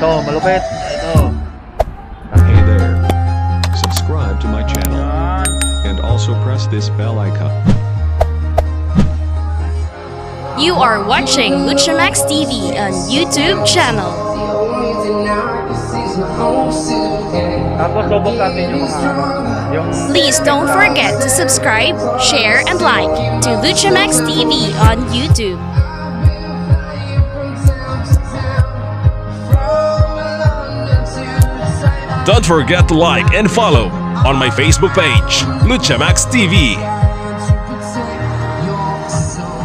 Ito, malupit. Ito. Hey there. Subscribe to my channel. And also press this bell icon. You are watching Luchamax TV on YouTube channel. Tapos subok natin yung Please don't forget to subscribe, share, and like to Luchamax TV on YouTube. Don't forget to like and follow on my Facebook page, Luchamax TV.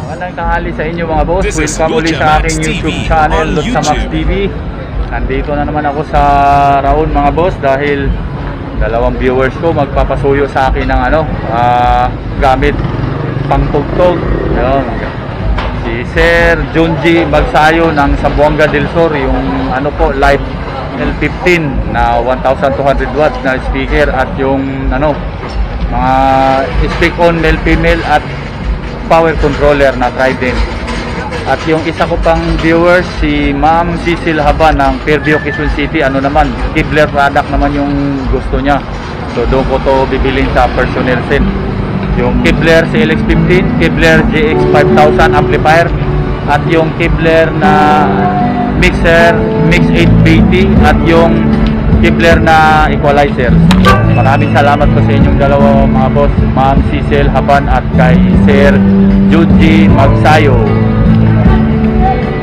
Magandang tanghali sa inyo mga boss. This is Welcome ulit sa Luchamax aking TV YouTube channel, on Luchamax YouTube. TV. Nandito na naman ako sa Raon mga boss dahil dalawang viewers ko magpapasuyo sa akin ng gamit pangtugtog. Ayun. Si Sir Junji Magsayo ng Zamboanga del Sur, yung live L15 na 1,200 watts na speaker at yung mga speak on male female at power controller na Trident. At yung isa ko pang viewers, si Ma'am Cecil Haban ng Fairview, Quezon City, Kibler product naman yung gusto niya. So doon ko to bibilin sa personnel sin. Yung Kibler CLX15, Kibler GX 5000 amplifier, at yung Kibler na mixer Mix 880, at yung Kibler na equalizer. Maraming salamat po sa inyong dalawa mga boss, Ma'am Cecil Haban at kay Sir Junji Magsayo.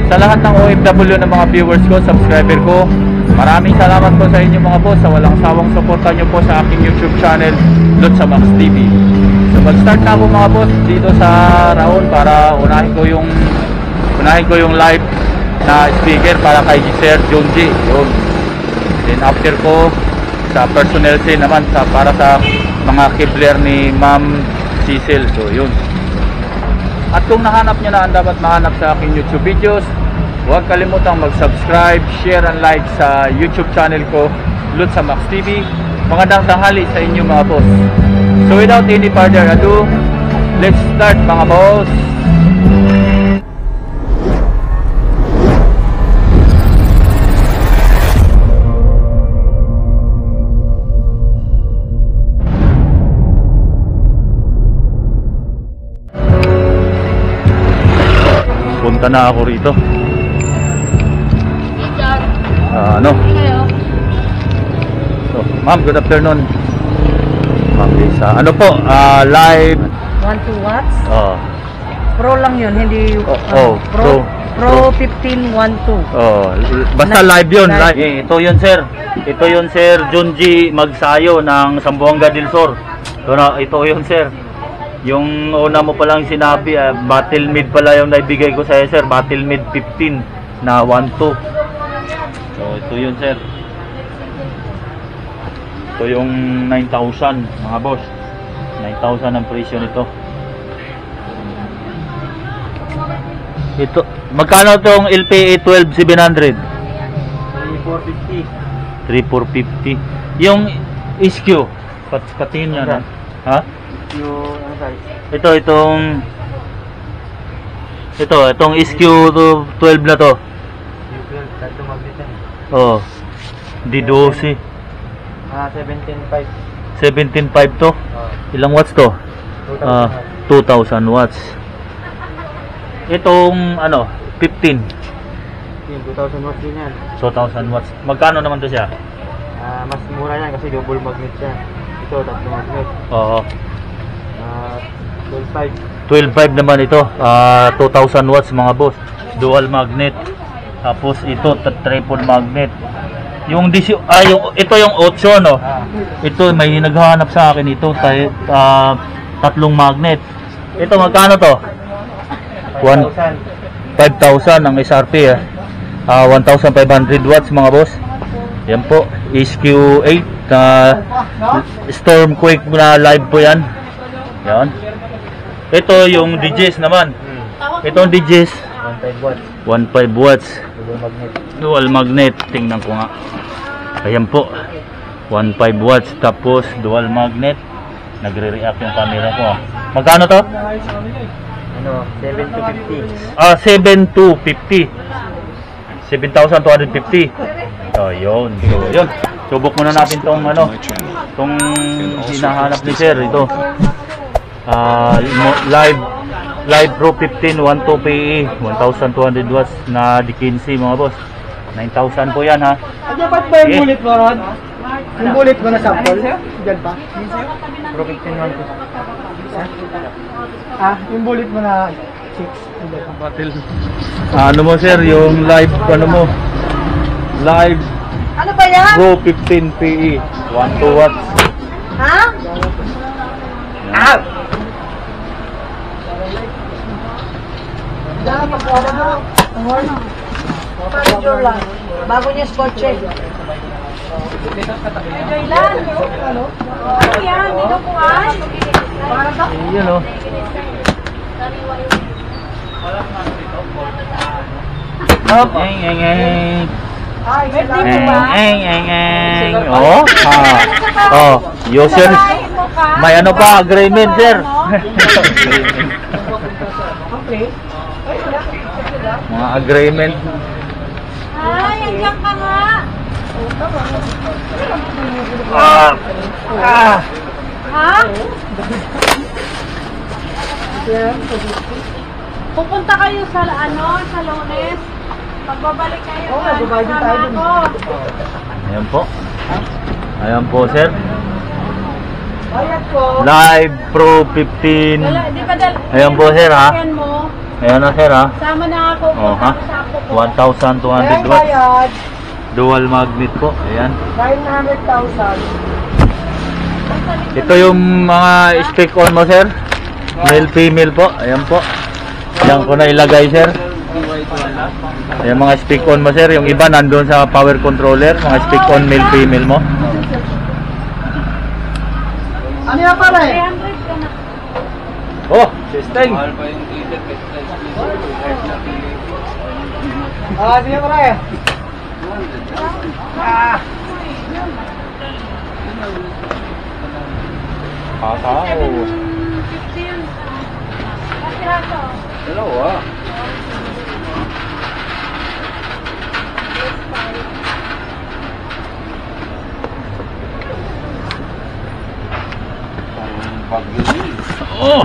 Sa lahat ng OFW ng mga viewers ko, subscriber ko, maraming salamat po sa inyo mga boss sa walang sawang suporta nyo po sa aking YouTube channel, Luchamax TV. So mag-start na ako mga boss dito sa Raon para unahin ko yung live na speaker para kay Sir Junji. Yun. Then after ko sa personnel scene naman para sa mga Kibler ni Ma'am Cecil. So yun. At kung nahanap nyo na ang dapat mahanap sa aking YouTube videos, huwag kalimutang mag-subscribe, share, and like sa YouTube channel ko, Luchamax TV. Magandang tanghali sa inyo mga boss. So without any further ado, let's start mga boss. Punta na ako rito. So, ma'am, good afternoon. Ma'am Lisa. Live 12 watts? Oh. Pro lang yun, hindi Pro 1512. Oh, basta live 'yun, live. Ito 'yun, sir. Ito 'yun, Sir Junji Magsayo ng Zamboanga del Sur. Ito 'yun, sir. Yung una mo palang sinabi, battle mid pala yung naibigay ko sa iyo, sir. Battle mid 15 na 12. So ito yun, sir. Ito yung 9,000 mga boss. 9,000 ang presyo nito. Ito, magkano tong LPA 12700? 3,450. Yung SQ, patingin na. Ha? Itong SQ 12 na to. Oh. D12. 17.5 to. Ilang watts to? 2,000 watts. Itong 15. 2,000 watts din yan. 2,000 watts. Magkano naman to siya? Mas mura yan kasi double magnet siya. Ito, tatlo magnet. Oo. 12.5 naman ito. 2,000 watts mga boss. Dual magnet. Tapos ito triple magnet. Ito yung 8 no. Ito may naghahanap sa akin ito tatlong magnet. Ito magkano to? 5,000 ang SRP 1,500 watts mga boss. Yan po, SQ8 Stormquake na live po yan. Yan. Ito yung DJs naman. Ito yung DJs 1.5 watts. Dual magnet. Tingnan ko nga. Ayan po. 1.5 watts tapos dual magnet. Nagre-react yung camera ko. Magkano to? 7,250. 7,250. 7,250. So, yun. Subok muna natin tong ano, My channel. tong hinahanap ni sir. Ito. Live Pro 15 12 PE 1200 watts na D15 mga boss. 9,000 po yan ha. Dapat ba yung bullet mo, Rod? Yung bullet mo na sample? Diyan pa? Pro 15 yung bullet mo na 6. Ano mo sir, yung live ano mo? Live Ano ba yan? Pro 15 PE 12 watts. Ha? Picture lang. Bago niya spot check. Joylan, ano yan? Dito po ay? Yun o. Hop, Oh, oh, user. May ano pa, agreement, sir. Mga agreement. Ay, andiyan ka nga. Ha? Pupunta kayo sa sa Lunes. Pagbabalik kayo. Sama ako. Ayan po. Ayan po, sir. Ayan po. Live Pro 15. Di ba Ayan po, sir, ha? mo? Ayan na, sir, ha? Sama na ako. Oh, ha? 1,200 watts. Dual magnet po. Ayan. 900,000. Ito yung mga spec on mo, sir. Male, female po. Ayan po. Ayan ko na ilagay, sir. Ayan mga spec on mo, sir. Yung iba nandun sa power controller. Mga spec on male, female mo. Ano yan pala eh? 300 ka na. Oh, testing. Ano yan pala eh? Kakao. 15. Kasiraso. Dalawa. Oh!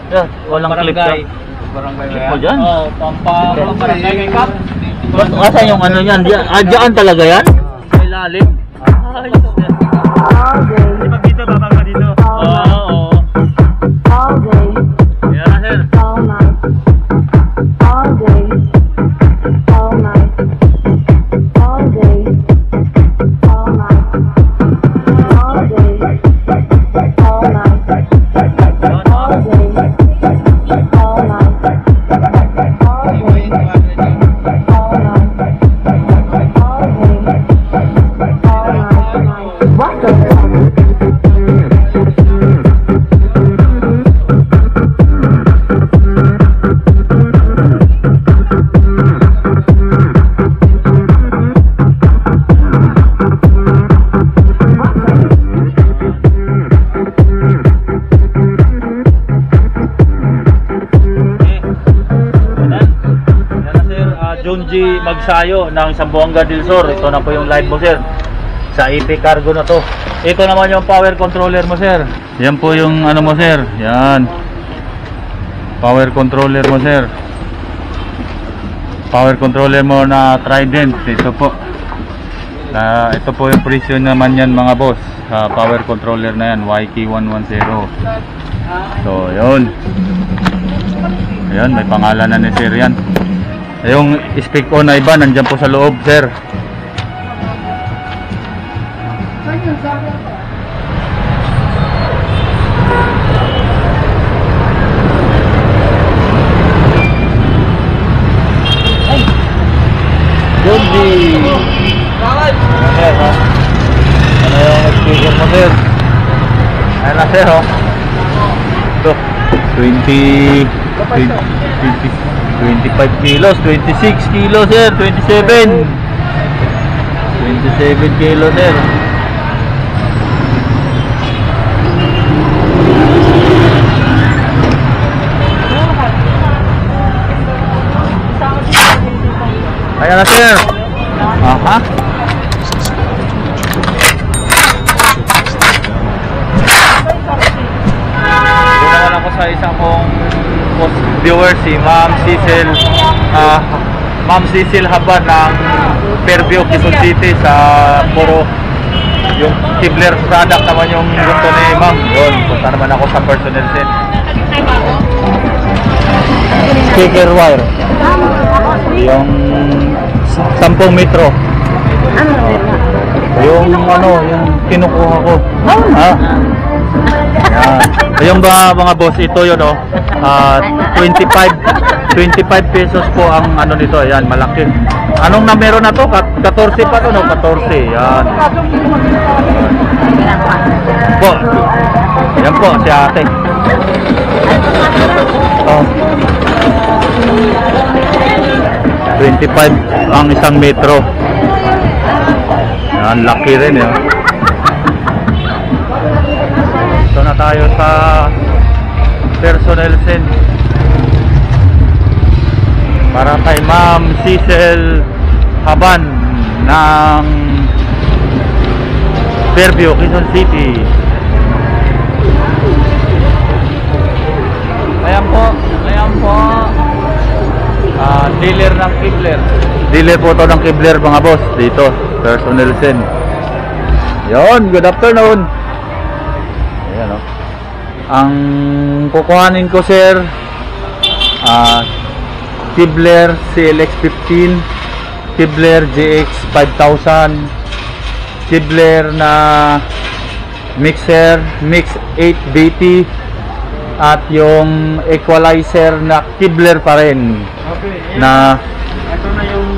Yan, walang clip ka. Clip mo dyan? Oo, pamparangay kay Kap. Asan yung ano yan? Diyan talaga yan? Sa ilalim? Ay, Di ba dito, babang ka dito? oo. All day, Yan na, sir. all night, all day, all night, all day, all night, all day, all night, all day, all night, all day, all night. What the fuck? Junji Magsayo ng Zamboanga del Sur. Ito na po yung live mo, sir. Sa EP Cargo na to. Ito naman yung power controller mo, sir. Yan po yung ano mo, sir. Yan. Power controller mo, sir. Power controller mo na Trident. Ito po. Ito po yung presyo naman yan, mga boss. Power controller na yan. YK110. So, yun. Ayan, may pangalan na ni sir yan. Yung speak on na iba, nandyan po sa loob, sir. Ay! Gondi! Sir, ha? Ano yung speaker mo, sir? Ayan na, sir, ha? Ito, 25 kilos, 26 kilos, sir, 27 kilos, sir. Ayan na, sir. Aha. Subscribe to my channel. Also press this bell icon. Doon naman ako sa isang kong post viewer, si Ma'am Cecil. Ma'am Cecil Haban ng Fairview, Quezon City sa puro yung Kibler product naman yung gusto ni Ma'am. Yun, punta naman ako sa personnel set. Speaker wire. Yung 10 metro. Yung ano, yung kinukuha ko. Ha? Yan. Yung mga boss, ito yun, 25 pesos po ang ano nito. Ayan, malaki. Anong numero na to? 14 pa to, no? 14. Yan. Po. Yan po, si ate. Oh. 25 ang isang metro. Yan, laki rin yun. Ito na tayo sa personnel set para kay Ma'am Cecil Haban ng Fairview, Quezon City. Ayan po. Dealer ng Kibler. Dealer po to ng Kibler mga boss dito, personnel set. Yon, good afternoon. Ayan, ang kukuhanin ko, sir, Kibler CLX 15, Kibler GX 5000, Kibler na mixer Mix 8BT, at yung equalizer na Kibler pa rin. Okay, Na ito na yung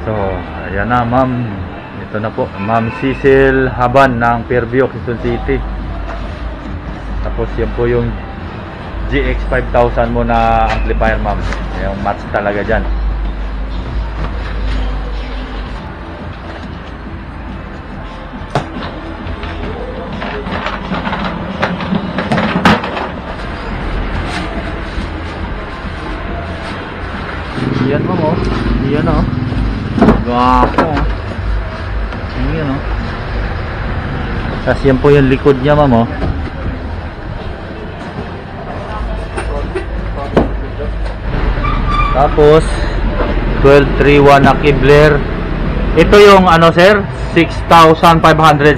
so, ayan na, ma'am. Ito na po, Ma'am Cecil Haban ng Fairview, Quezon City. Tapos yan po yung GX 5000 mo na amplifier, ma'am. Yung match talaga dyan. Yan, ma'am, oh. Yan, oh. Gwapo, oh. Yan, oh. Tapos yan po yung likod niya, ma'am, oh. Tapos 1231 na Kibler. Ito yung ano, sir, 6,500,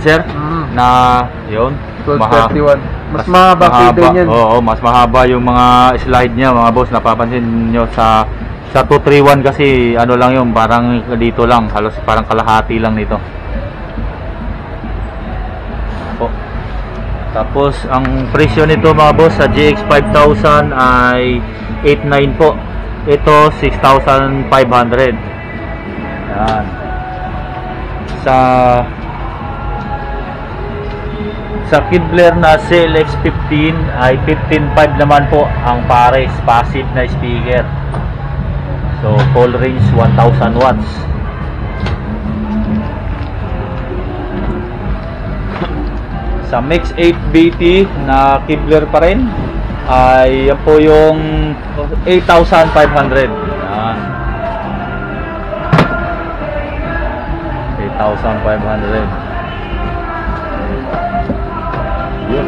sir. Na yun, 1231. Mas mahaba kida niyan. Oo, mas mahaba yung mga slide niya, mga boss. Napapansin nyo sa 231 kasi ano lang yun, parang dito lang, halos parang kalahati lang nito. Po. Tapos ang presyo nito, mga boss, sa GX 5000 ay 8,900 po. Ito 6,500. Yan. Sa Kibler na CLX 15 ay 15,500 naman po ang pares passive na speaker. So full range 1,000 watts. Sa Mix 8BT na Kibler pa rin ay yan po yung 8,500. Yan. 8,500. Yun.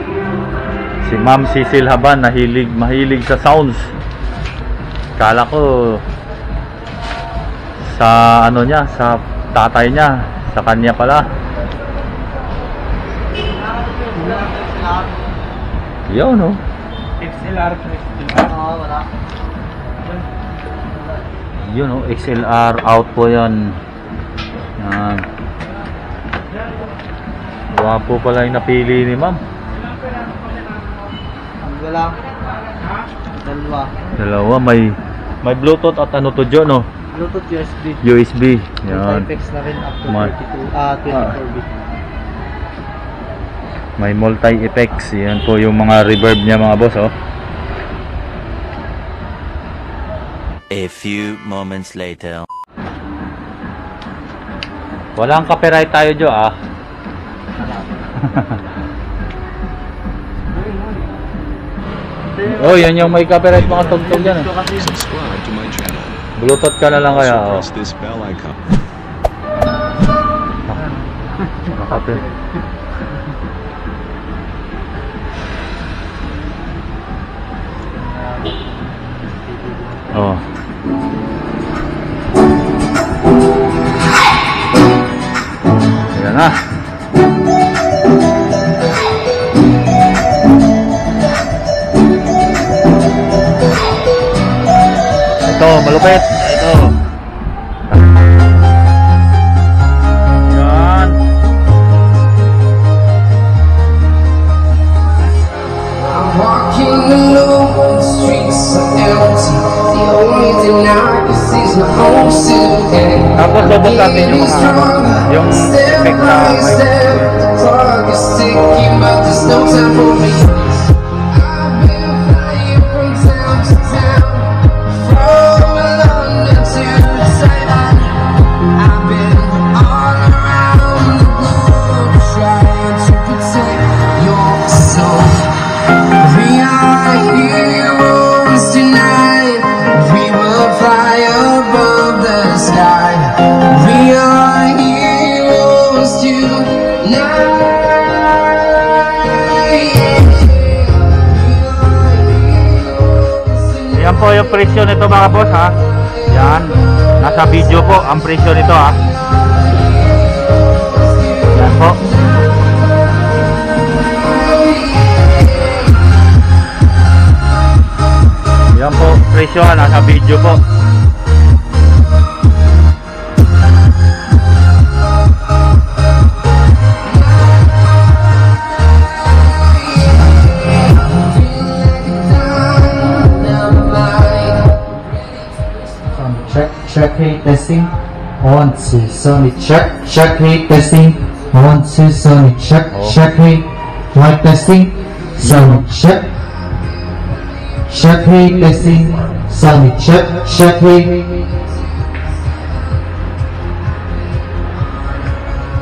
Si Ma'am Cecil Haban mahilig sa sounds. Kala ko sa ano niya, sa tatay niya, sa kanya pala. Yun, no? XLR. Wala. Yun, no? XLR out po yan. Yan. Wapo pala yung napili ni ma'am. Wala. Dalawa, may Bluetooth at ano to dyan, no? Bluetooth USB. USB. Yan. Multi-effects na rin up to Ma- 24 bit. May multi-effects. Yan po yung mga reverb niya, mga boss, oh. A few moments later. Walang copyright tayo, Jo, ah. Oh, yan yung may copyright mga tugtog yan. Subscribe to my channel. Bluetooth ka na lang kaya. Also Oh. press this bell icon. Nakapit. Oh. Ayan na. Ito, malupit. Ito. Yan. Walking alone, the streets are empty. The only thing I can see is my own silhouette. Tapos lubog natin yung mga yung effect na may The clock is ticking, but there's no time for me. I've been flying from town to town, from London to Taiwan. I've been all around the globe trying to protect your soul. We are heroes tonight. We will fly above the sky. We are heroes tonight. Yan po yung presyo nito mga boss ha. Yan. Nasa video po ang presyo nito ha. Yan po. Yan po presyo ha. Nasa video po. Check, hey, testing. 1, 2, Sony, check, hey, testing. 1, 2, Sony, check, hey, mic testing. Sony, check, hey, testing. Sony, check, hey.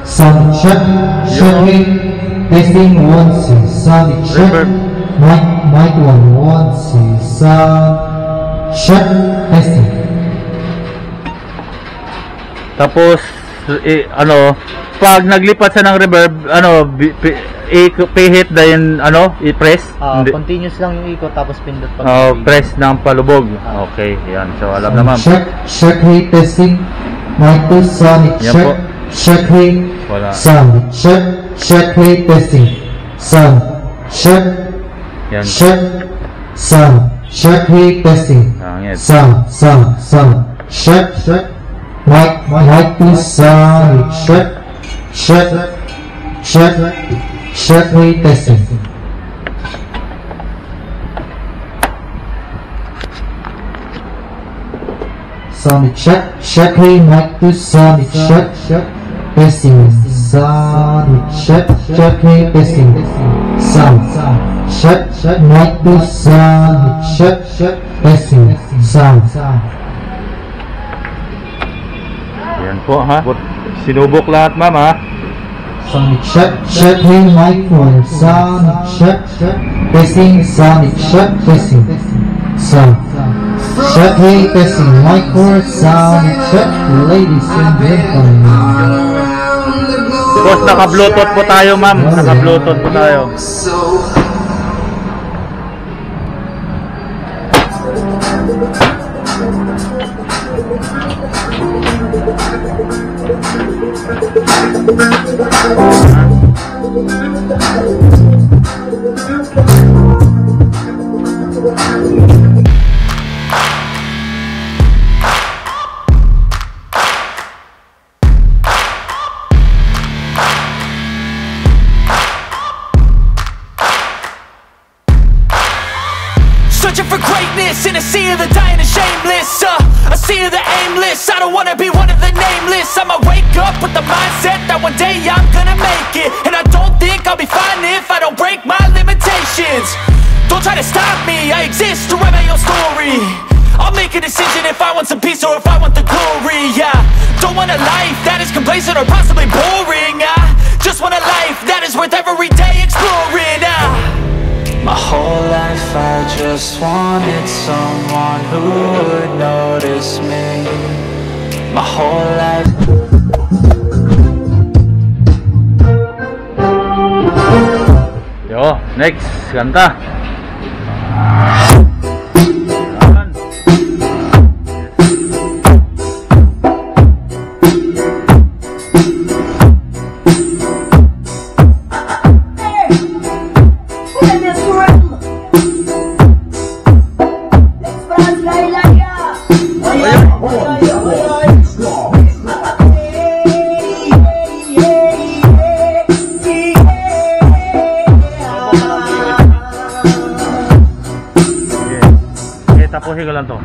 Sony, check, hey, testing. 1, 2, Sony, check. Mic 1, 2, sound, check, testing. Tapos ano, pag naglipat sa ng reverb, ano, i-hit din ano, i-press. Continuous lang yung ikot tapos pindot pag Press ng palubog. Okay, yan. So alam na ma'am. Check, hey, testing. Mic 2, Sonic, Yan po. check, hey, Wala. sound, check, hey, testing. Sound, check, Yan. sound, check, hey, testing. Pangit. Sound, check, mic 2, Sonic, check, hey, testing. Sonic, check, hey, mic 2, Sonic, check, testing. Sonic, check, hey, testing. Sound, check, mic 2, Sonic, check, testing. Sound. Yan po ha. Sinubok lahat ma'am ha. Sonic, check, hey, mic 1, Sonic, check, testing. Sonic, check, testing. Sound. Check, hey, testing. Mic 4, Sonic, check. Ladies and gentlemen. Boss, naka-bluetooth po tayo ma'am. Naka-bluetooth po tayo. Searching for greatness in a sea of the dying and shameless, a sea of the aimless. I don't wanna be one of the nameless. I'ma wake up with the mindset that one day I'm gonna make it, and I don't think I'll be fine if I don't break my limitations. Don't try to stop me, I exist to write my own story. I'll make a decision if I want some peace or if I want the glory. Yeah, don't want a life that is complacent or possibly boring. I just want a life that is worth every day exploring. My whole life I just just wanted someone who would notice me. My whole life. Yo, next, kanta. Tapusin ko lang to.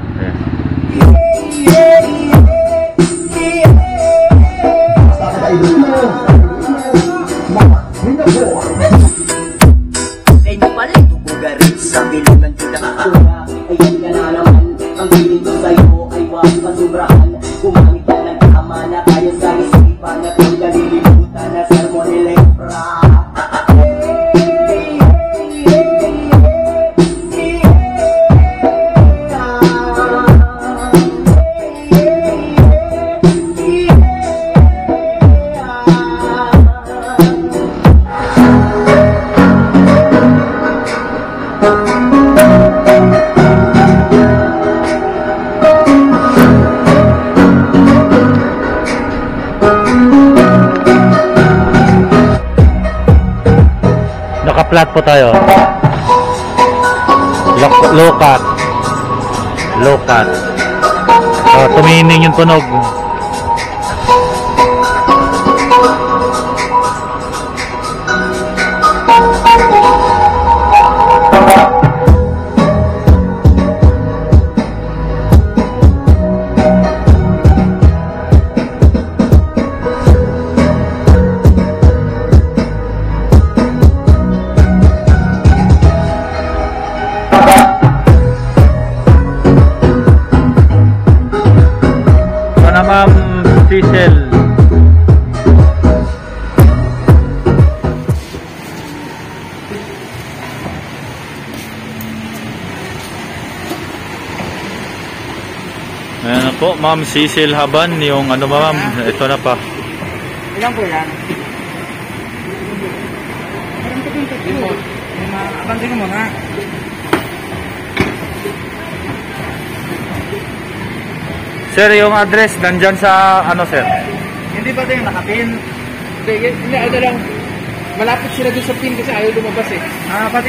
Ay pala bugarit sa biliman ko nakakura. Ayan ka na naman. Ang piling ko sa'yo ay wag pasubrahan. Gumamit ka ng tama na kaya sa isipan. At huwag nalilimutan na sermon ni Lepra. Naka-flat po tayo. Low cut. Low cut. So, tumining yung tunog. Ma'am Cecil. Ayan na po, Ma'am Cecil Haban, yung ano ba ma'am, ito na pa. Ilan po yan? Abansin mo na. Sir, yung address nandyan sa ano sir? Hindi ba ito yung nakapin? Hindi, ano lang. Malapit sila doon sa pin kasi ayaw lumabas eh. Pati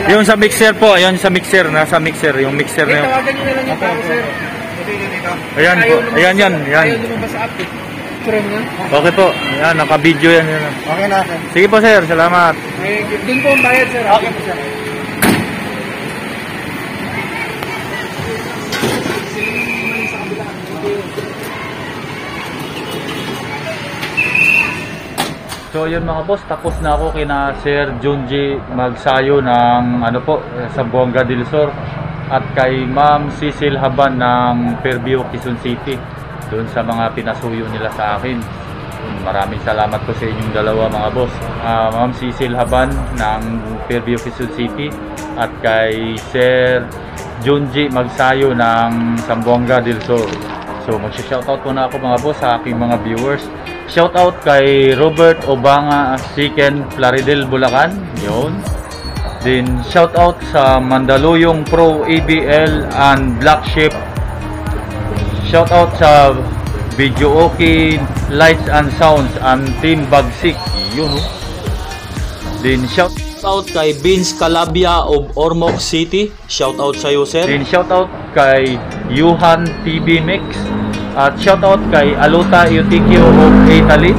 yung sa mixer po, ayun sa mixer, nasa mixer, yung mixer na yun. Tawagan nyo na lang yung tao sir. Ito yun dito. Ayan po, ayan yan. Ayaw lumabas sa app eh. Sure mo yan? Okay po, ayan, naka-video yan. Okay na sir. Sige po sir, salamat. Doon po ang bayad sir. Okay po sir. So yun mga boss, tapos na ako kina Sir Junji magsayo ng ano po sa Buanga del Sur at kay Ma'am Cecil Haban ng Fairview, Quezon City doon sa mga pinasuyo nila sa akin. Maraming salamat po sa inyong dalawa mga boss. Ma'am Cecil Haban ng Fairview, Quezon City at kay Sir Junji magsayo ng Zamboanga del Sur. So magsha-shoutout po na ako mga boss sa aking mga viewers. Shoutout kay Robert Obanga, Siken, Plaridel, Bulacan. Yun. Then shoutout sa Mandaluyong Pro ABL and Black Sheep. Shoutout sa Video Okay, Lights and Sounds and Team Bagsik. Yun. Then shoutout kay Vince Calabia of Ormoc City. Shoutout sa iyo sir. Then shoutout kay Yuhan TV Mix. At shoutout kay Aluta Eutikio of Italy.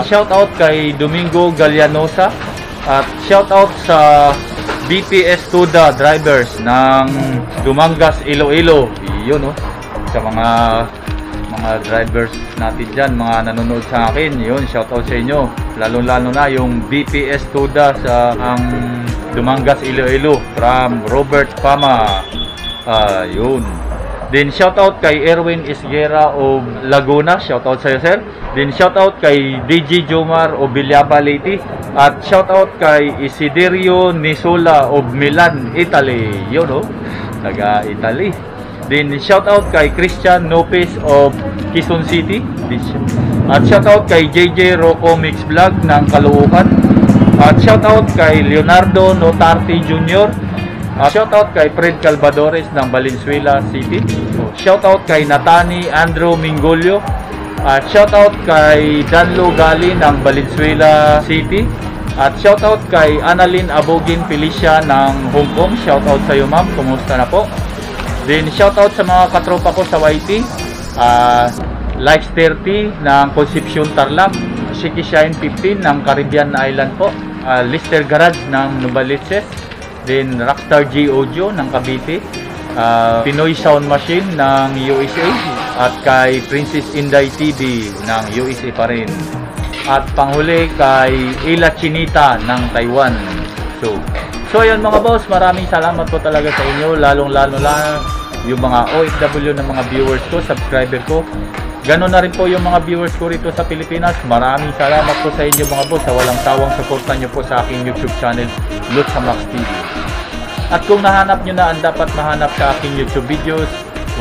Shoutout kay Domingo Galianosa. At shoutout sa BPS Tuda drivers ng Dumangas, Iloilo. Yun sa mga drivers natin dyan, mga nanonood sa akin. Yun, shoutout sa inyo. Lalo-lalo na yung BPS Tuda sa ang Dumangas, Iloilo from Robert Pama. Yun. Then shoutout kay Erwin Isguera of Laguna, shoutout sa iyo sir. Then shoutout kay DJ Jomar of Villapa Leyte. At shoutout kay Isiderio Nisola of Milan, Italy. Yun oh, taga Italy. Then shoutout kay Christian Lopez of Quezon City. At shoutout kay JJ Rocco Mix Vlog ng Caloocan. At shoutout kay Leonardo Notarte Jr. Shoutout kay Fred Calvadores ng Valenzuela City. Shoutout kay Natani Andrew Mingolio. At shoutout kay Danlo Gali ng Valenzuela City. At shoutout kay Annalyn Abogin Felicia ng Hong Kong. Shoutout sa iyo ma'am, kumusta na po? Then shoutout sa mga katropa ko sa YT. Likes 30 ng Concepcion Tarlac. Shiki Shine 15 ng Caribbean Island po. Lister Garage ng Novaliches. Then Rockstar G Audio ng Cavite, Pinoy Sound Machine ng USA, at kay Princess Inday TV ng USA pa rin. At panghuli kay Ila Chinita ng Taiwan. So ayun mga boss, maraming salamat po talaga sa inyo, lalong-lalo lang yung mga OFW ng mga viewers ko, subscriber ko. Ganon na rin po yung mga viewers ko rito sa Pilipinas. Maraming salamat po sa inyo mga boss sa walang sawang suporta nyo po sa aking YouTube channel, Luchamax TV. At kung nahanap nyo na ang dapat mahanap sa aking YouTube videos,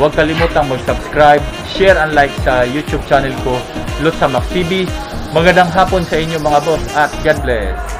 huwag kalimutang mag-subscribe, share and like sa YouTube channel ko, Luchamax TV. Magandang hapon sa inyo mga boss at God bless.